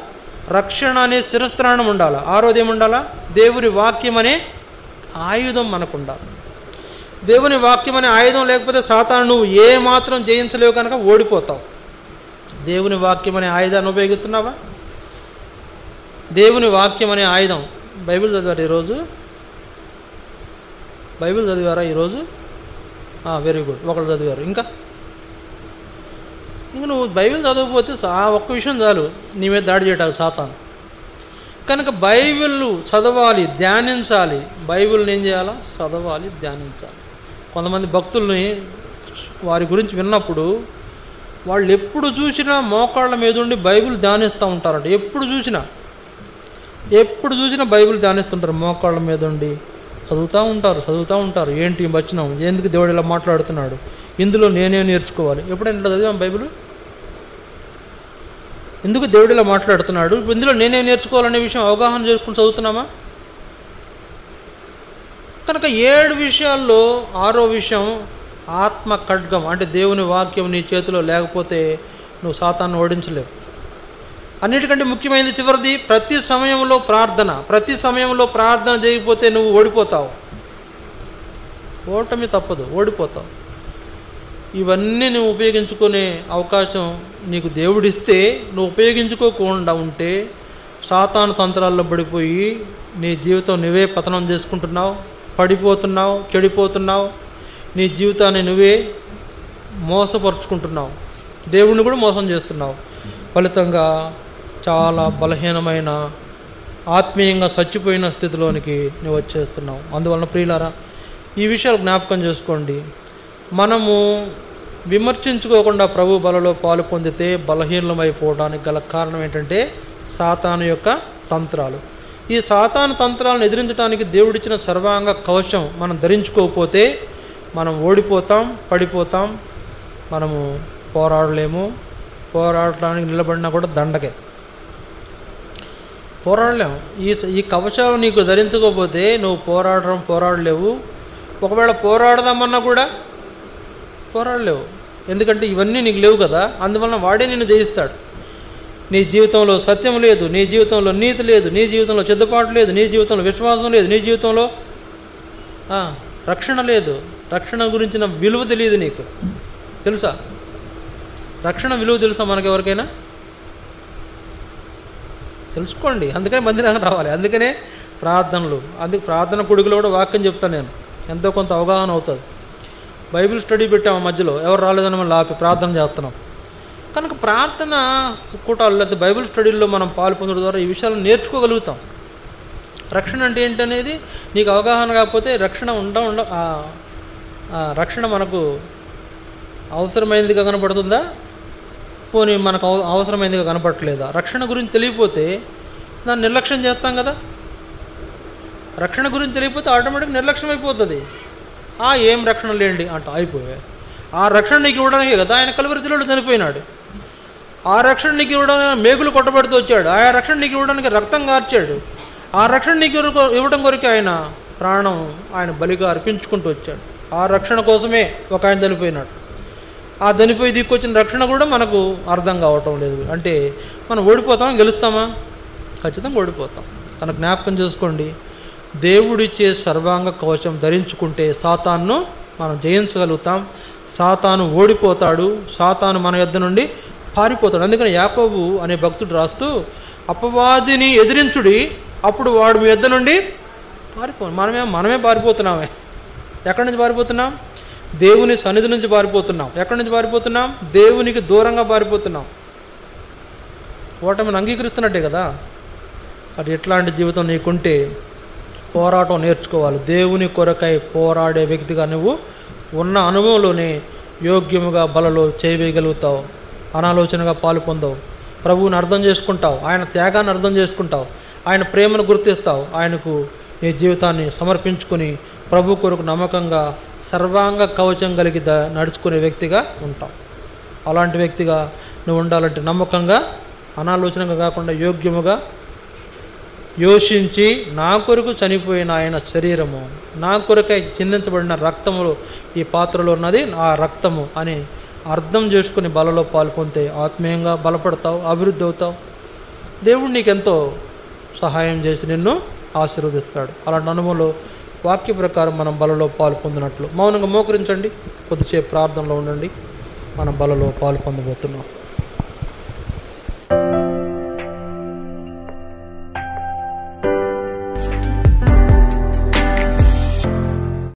రక్షణ అనే శిరస్త్రాణం ఉండాలి. ఆరోది ఏముండాలా? దేవుని వాక్యం అనే ఆయుధం మనకు ఉండాలి. దేవుని వాక్యం అనే ఆయుధం లేకపోతే సాతాను నువ్వు ఏ మాత్రం జయించలేవు, కనుక ఓడిపోతావు. దేవుని వాక్యం అనే ఆయుధాన్ని ఉపయోగిస్తున్నావా? దేవుని వాక్యం అనే ఆయుధం. బైబిల్ చదివారు ఈరోజు? బైబిల్ చదివారా ఈరోజు? వెరీ గుడ్, ఒకళ్ళు చదివారు. ఇంకా నువ్వు బైబిల్ చదవకపోతే ఆ ఒక్క విషయం చాలు నీ మీద దాడి చేయటానికి సాతాను. కనుక బైబిల్ చదవాలి, ధ్యానించాలి. బైబిల్ని ఏం చేయాలా? చదవాలి, ధ్యానించాలి. కొంతమంది భక్తుల్ని వారి గురించి విన్నప్పుడు వాళ్ళు ఎప్పుడు చూసినా మోకాళ్ళ మీద ఉండి బైబిల్ ధ్యానిస్తూ ఉంటారంట. ఎప్పుడు చూసినా బైబిల్ ధ్యానిస్తుంటారు. మోకాళ్ళ మీద ఉండి చదువుతూ ఉంటారు. ఏంటి వచనం, ఎందుకు దేవుడు ఇలా మాట్లాడుతున్నాడు, ఇందులో నేనే నేర్చుకోవాలి. ఎప్పుడైనా ఇట్లా చదివాం బైబిల్? ఎందుకు దేవుడు ఇలా మాట్లాడుతున్నాడు, ఇందులో నేనే నేర్చుకోవాలనే విషయం అవగాహన చేసుకుని చదువుతున్నామా? కనుక 7 విషయాల్లో 6వ విషయం ఆత్మ ఖడ్గం. అంటే దేవుని వాక్యం నీ చేతిలో లేకపోతే నువ్వు సాతాన్ని ఓడించలేవు. అన్నిటికంటే ముఖ్యమైనది చివరిది, ప్రతి సమయంలో ప్రార్థన చేయకపోతే నువ్వు ఓడిపోతావు. ఓటమి తప్పదు, ఓడిపోతావు. ఇవన్నీ నువ్వు ఉపయోగించుకునే అవకాశం నీకు దేవుడిస్తే నువ్వు ఉపయోగించుకోకుండా ఉంటే సాతాను తంత్రాల్లో పడిపోయి నీ జీవితం నువ్వే పతనం చేసుకుంటున్నావు, పడిపోతున్నావు, చెడిపోతున్నావు. నీ జీవితాన్ని నువ్వే మోసపరుచుకుంటున్నావు, దేవుణ్ణి కూడా మోసం చేస్తున్నావు. ఫలితంగా చాలా బలహీనమైన, ఆత్మీయంగా చచ్చిపోయిన స్థితిలోనికి నువ్వు వచ్చేస్తున్నావు. అందువలన ప్రియులారా, ఈ విషయాలు జ్ఞాపకం చేసుకోండి. మనము విమర్శించుకోకుండా ప్రభు బలలో పాలు పొందితే బలహీనమైపోవడానికి గల కారణం ఏంటంటే సాతాను యొక్క తంత్రాలు. ఈ సాతాను తంత్రాలను ఎదిరించడానికి దేవుడిచ్చిన సర్వాంగ కవచం మనం ధరించుకోకపోతే మనం ఓడిపోతాం, పడిపోతాం. మనము పోరాడలేము. పోరాడటానికి నిలబడినా కూడా దండకే, పోరాడలేము. ఈ కవచాలు నీకు ధరించకపోతే నువ్వు పోరాడలేవు. ఒకవేళ పోరాడదామన్నా కూడా పోరాడలేవు. ఎందుకంటే ఇవన్నీ నీకు లేవు కదా. అందువలన వాడే నిన్ను జయిస్తాడు. నీ జీవితంలో సత్యం లేదు, నీ జీవితంలో నీతి లేదు, నీ జీవితంలో సిద్ధపాటు లేదు, నీ జీవితంలో విశ్వాసం లేదు, నీ జీవితంలో రక్షణ లేదు. రక్షణ గురించిన విలువ తెలియదు నీకు. తెలుసా? రక్షణ విలువ తెలుసా మనకు ఎవరికైనా? తెలుసుకోండి. అందుకనే మందిరానికి రావాలి. అందుకనే ప్రార్థనలు. ప్రార్థన కొడుకులో కూడా వాక్యం చెప్తాను నేను. ఎంతో కొంత అవగాహన అవుతుంది. బైబిల్ స్టడీ పెట్టాము మధ్యలో, ఎవరు రాలేదని మనం ఆపి ప్రార్థన చేస్తున్నాం. కనుక ప్రార్థన కూటాలు లేకపోతే బైబిల్ స్టడీల్లో మనం పాలు పొందడం ద్వారా ఈ విషయాలను నేర్చుకోగలుగుతాం. రక్షణ అంటే ఏంటనేది నీకు అవగాహన కాకపోతే రక్షణ మనకు అవసరమైనదిగా కనపడుతుందా, పోనీ మనకు అవసరమైనదిగా కనపడట్లేదా? రక్షణ గురించి తెలియకపోతే దాన్ని నిర్లక్ష్యం చేస్తాం కదా. రక్షణ గురించి తెలియకపోతే ఆటోమేటిక్ నిర్లక్ష్యం అయిపోతుంది. ఏం రక్షణ లేండి అంట అయిపోయాయి. ఆ రక్షణ నీకు ఇవ్వడానికి కదా ఆయన కలువరి శిలువలో చనిపోయినాడు. ఆ రక్షణ నీకు ఇవ్వడానికి మేకులు కొట్టబడుతూ వచ్చాడు. ఆ రక్షణ నీకు ఇవ్వడానికి రక్తం కార్చాడు. ఆ రక్షణ నీకు ఇవ్వడం కొరకు ఆయన ప్రాణం ఆయన బలిగా అర్పించుకుంటూ వచ్చాడు. ఆ రక్షణ కోసమే ఒక ఆయన చనిపోయినాడు. ఆ చనిపోయి దిక్కొచ్చిన రక్షణ కూడా మనకు అర్థం కావటం లేదు. అంటే మనం ఓడిపోతామా, గెలుస్తామా? ఖచ్చితంగా ఓడిపోతాం. తన జ్ఞాపకం చేసుకోండి. దేవుడిచ్చే సర్వాంగ కవచం ధరించుకుంటే సాతాన్ను మనం జయించగలుగుతాం. సాతాను ఓడిపోతాడు. సాతాను మన యొద్ద నుండి పారిపోతాడు. అందుకని యాకోబు అనే భక్తుడు రాస్తూ, అపవాదిని ఎదిరించుడి, అప్పుడు వాడు మీ యొద్ద నుండి మనమే పారిపోతున్నామే. ఎక్కడి నుంచి పారిపోతున్నాం? దేవుని సన్నిధి నుంచి పారిపోతున్నాం. ఎక్కడి నుంచి పారిపోతున్నాం? దేవునికి దూరంగా పారిపోతున్నాం. ఓటమిని అంగీకరిస్తున్నట్టే కదా. అది ఎట్లాంటి జీవితం నీకుంటే పోరాటం నేర్చుకోవాలి. దేవుని కొరకై పోరాడే వ్యక్తిగా నువ్వు ఉన్న అనుభవంలోనే యోగ్యముగా బలలో చేయగలుగుతావు. అనాలోచనగా పాలు పొందవు. ప్రభువుని అర్థం చేసుకుంటావు. ఆయన త్యాగాన్ని అర్థం చేసుకుంటావు. ఆయన ప్రేమను గుర్తిస్తావు. ఆయనకు నీ జీవితాన్ని సమర్పించుకొని ప్రభు కొరకు నమ్మకంగా సర్వాంగ కవచం కలిగి నడుచుకునే వ్యక్తిగా ఉంటావు. అలాంటి వ్యక్తిగా నువ్వు ఉండాలంటే నమ్మకంగా, అనాలోచనగా కాకుండా యోగ్యముగా యోచించి, నా కొరకు చనిపోయిన ఆయన శరీరము, నా కొరకై చిందించబడిన రక్తములు ఈ పాత్రలో ఉన్నది ఆ రక్తము అని అర్థం చేసుకుని బలలో పాల్పొందితే ఆత్మీయంగా బలపడతావు, అభివృద్ధి అవుతావు. దేవుడు నీకెంతో సహాయం చేసి నిన్ను ఆశీర్వదిస్తాడు. అలాంటి అనుభవంలో వాక్య ప్రకారం మనం బలలో పాలు పొందినట్లు మౌనంగా మోకరించండి, కొద్దిసేపు ప్రార్థనలో ఉండండి. మనం బలలో పాలు పొందబోతున్నాం.